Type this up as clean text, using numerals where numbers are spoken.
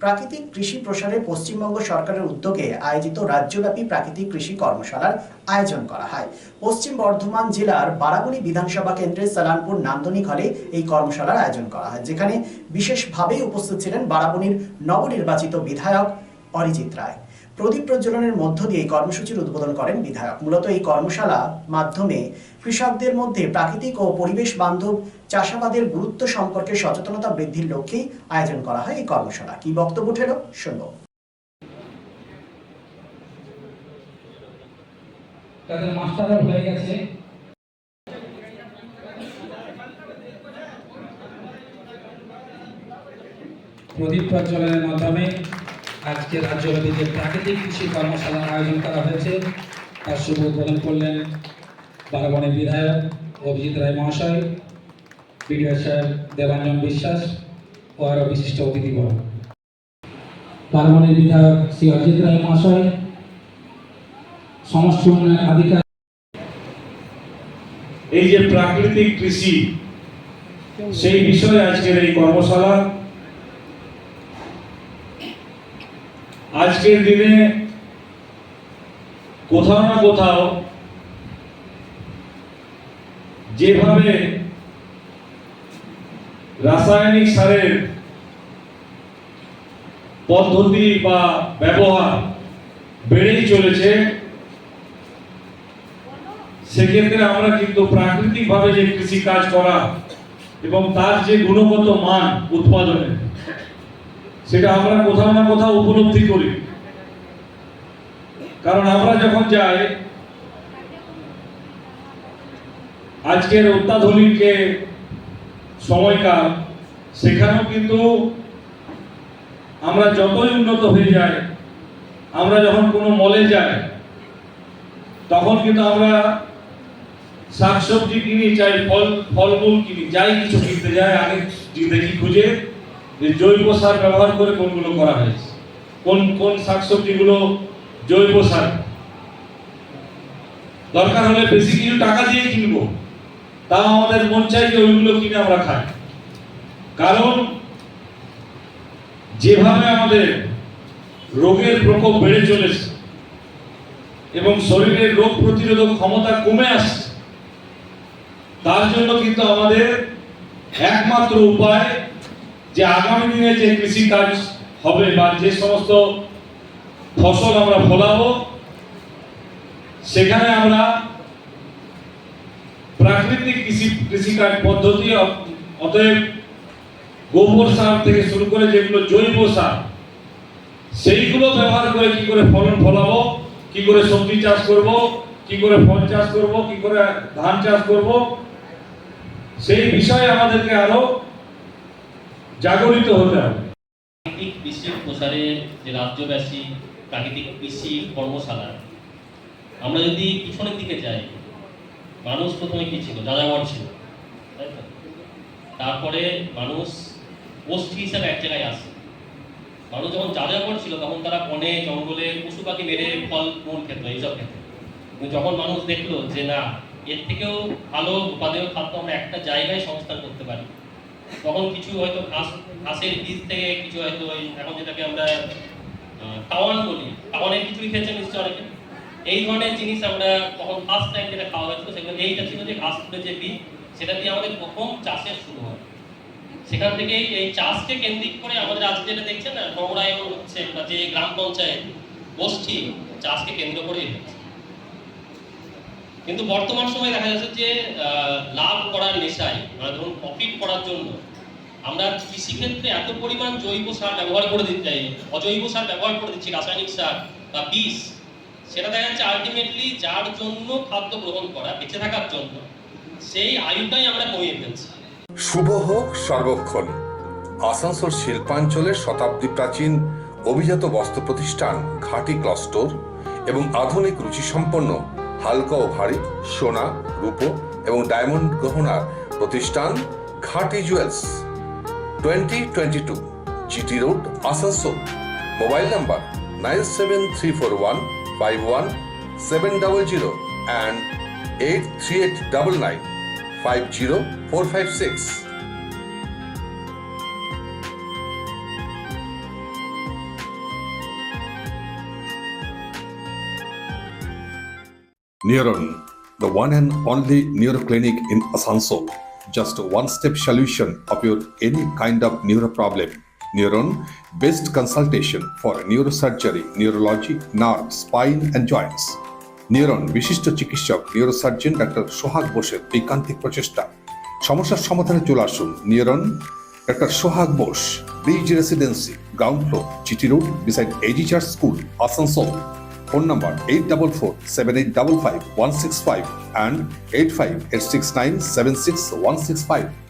প্রাকৃতিক কৃষি প্রসারে পশ্চিমবঙ্গ সরকারের উদ্যোগে আয়োজিত রাজ্যব্যাপী প্রাকৃতিক কৃষি কর্মশালার আয়োজন করা হয়। পশ্চিম বর্ধমান জেলার বারাবণী বিধানসভা কেন্দ্রের সালানপুর নান্দনিক হলে এই কর্মশালার আয়োজন করা হয়, যেখানে বিশেষভাবে উপস্থিত ছিলেন বারাবণীর নবনির্বাচিত বিধায়ক অরিজিৎ রায়। প্রদীপ প্রজ্বলনের মধ্য দিয়ে এই কর্মসূচির উদ্বোধন করেন বিধায়ক। মূলত এই কর্মশালা মাধ্যমে কৃষকদের মধ্যে প্রাকৃতিক ও পরিবেশ বান্ধব চাষাবাদের গুরুত্ব সম্পর্কে সচেতনতা বৃদ্ধির লক্ষ্যেই আয়োজন করা হয় এই কর্মশালা। কি বক্তব্য উঠল শুনবো। তাদের মাস্টাররা হয়ে গেছে। প্রদীপ প্রজ্বলনের মাধ্যমে আজকে রাজ্যব্যাপী যে প্রাকৃতিক কৃষি কর্মশালার আয়োজন করা হয়েছে তার শুভ উদ্বোধন করলেন বারাবণীর বিধায়ক অভিজিৎ রায় মহাশয়, বিডিও সাহেব দেবাঞ্জন বিশ্বাস ও আরও বিশিষ্ট অতিথিবর্গ। বারাবণীর বিধায়ক শ্রী অরিজিৎ রায় মহাশয়, সমষ্টি উন্নয়ন আধিকারিক। এই যে প্রাকৃতিক কৃষি, সেই বিষয়ে আজকের এই কর্মশালা। আজকের দিনে কোথাও না কোথাও যেভাবে রাসায়নিক সারের পদ্ধতি বা ব্যবহার বেড়েই চলেছে, সেক্ষেত্রে আমরা কিন্তু প্রাকৃতিকভাবে যে কৃষি কাজ করা এবং তার যে গুণগত মান উৎপাদনের, সেটা আমরা কোথাও না কোথাও উপলব্ধি করি। কারণ আমরা যখন যাই আজকের অত্যাধুনিক সময়কাল, সেখানেও কিন্তু আমরা যতই উন্নত হয়ে যাই, আমরা যখন কোনো মলে যাই তখন কিন্তু আমরা শাকসবজি কিনি, চাই ফলমূল কিনি, যাই কিছু কিনতে যাই, আগে দেখি খুঁজে যে জৈব সার ব্যবহার করে কোনগুলো করা হয়েছে, কোন কোন শাকসবজিগুলো জৈব সার। দরকার হলে বেশি কিছু টাকা দিয়ে কিনবো, তাও আমাদের মন চাই যে ওইগুলো কিনে আমরা খাই। কারণ যেভাবে আমাদের রোগের প্রকোপ বেড়ে চলেছে এবং শরীরের রোগ প্রতিরোধক ক্ষমতা কমে আসছে, তার জন্য কিন্তু আমাদের একমাত্র উপায় যে আগামী দিনে যে কৃষি কাজ হবে বা যে সমস্ত ফসল আমরা ফলাবো, সেখানে আমরা প্রাকৃতিক কৃষিকাজ পদ্ধতি, অতএব গোবর সার থেকে শুরু করে যেগুলো জৈব সার, সেইগুলো ব্যবহার করে কি করে ফলন ফলাবো, কি করে সবজি চাষ করব, কি করে ফল চাষ করব, কি করে ধান চাষ করব, সেই বিষয়ে আমাদেরকে আরো জাগরিত হতে হবে। প্রাকৃতিক কৃষি প্রসারে যে রাজ্যব্যাপী প্রাকৃতিক কৃষি কর্মশালা, আমরা যদি পিছনের দিকে যাই, মানুষ প্রথমে কি ছিল? যাযাবর ছিল, তাই তো? তারপরে মানুষ গোষ্ঠী হিসাবে এক জায়গায় আসে। মানুষ যখন যাযাবর ছিল তখন তারা বনে জঙ্গলে পশু পাখি মেরে ফল মূল খেত, এইসব খেত। কিন্তু যখন মানুষ দেখলো যে না, এর থেকেও ভালো উপাদেয় খাদ্য আমরা একটা জায়গায় সংস্থান করতে পারি, তখন কিছু হয়তো ঘাসের বীজ থেকে কিছু হয়তো এখন যেটাকে আমরা কাওয়ান বলি, কাওয়ানের কিছুই খেয়েছেন নিশ্চয় অনেকে। এই ধরনের জিনিস আমরা তখন ফার্স্ট টাইম যেটা খাওয়া হয়েছিল, সেগুলো এইটা ছিল যে ঘাস ফুলের যে বীজ, সেটা দিয়ে আমাদের প্রথম চাষের শুরু হয়। সেখান থেকেই এই চাষকে কেন্দ্রিক করে আমাদের আজকে যেটা দেখছেন না, নগরায়ন হচ্ছে, বা যে গ্রাম পঞ্চায়েত গোষ্ঠী চাষকে কেন্দ্র করেই হচ্ছে। কিন্তু বর্তমান সময়ে দেখা যাচ্ছে যে লাভ করার নেশায়, মানে ধরুন প্রফিট করার জন্য আমরা কৃষিক্ষেত্রে এত পরিমাণ জৈব সার ব্যবহার করে দিতে চাই, অজৈব সার ব্যবহার করে দিচ্ছি, রাসায়নিক সার বা বিষ। সেটা দেখা যাচ্ছে আলটিমেটলি যার জন্য খাদ্য গ্রহণ করা, বেঁচে থাকার জন্য, সেই আয়ুটাই আমরা কমিয়ে ফেলছি। শুভ হোক সর্বক্ষণ। আসানসোল শিল্পাঞ্চলের শতাব্দী প্রাচীন অভিজাত বস্ত্র প্রতিষ্ঠান ঘাটি ক্লথ স্টোর এবং আধুনিক রুচিসম্পন্ন হালকা ও ভারী সোনা, রূপো এবং ডায়মন্ড গহনার প্রতিষ্ঠান ঘাটি jewels, 2022 GT road, Asansol. Mobile number 9734151700 and 8389950456। Neuron, the one and only neuroclinic in Asansol. Just a one-step solution of your any kind of neuro problem. Neuron, best consultation for neurosurgery, neurology, nerve, spine and joints. Neuron বিশিষ্ট চিকিৎসক neurosurgeon doctor সোহাগ বোসের ঐকান্তিক প্রচেষ্টা সমস্যার সমাধানে চলে আসুন neuron doctor Sohag Bose bridge residency ground floor GT road beside AG church school Asansol phone number 8447855165 and 8586976165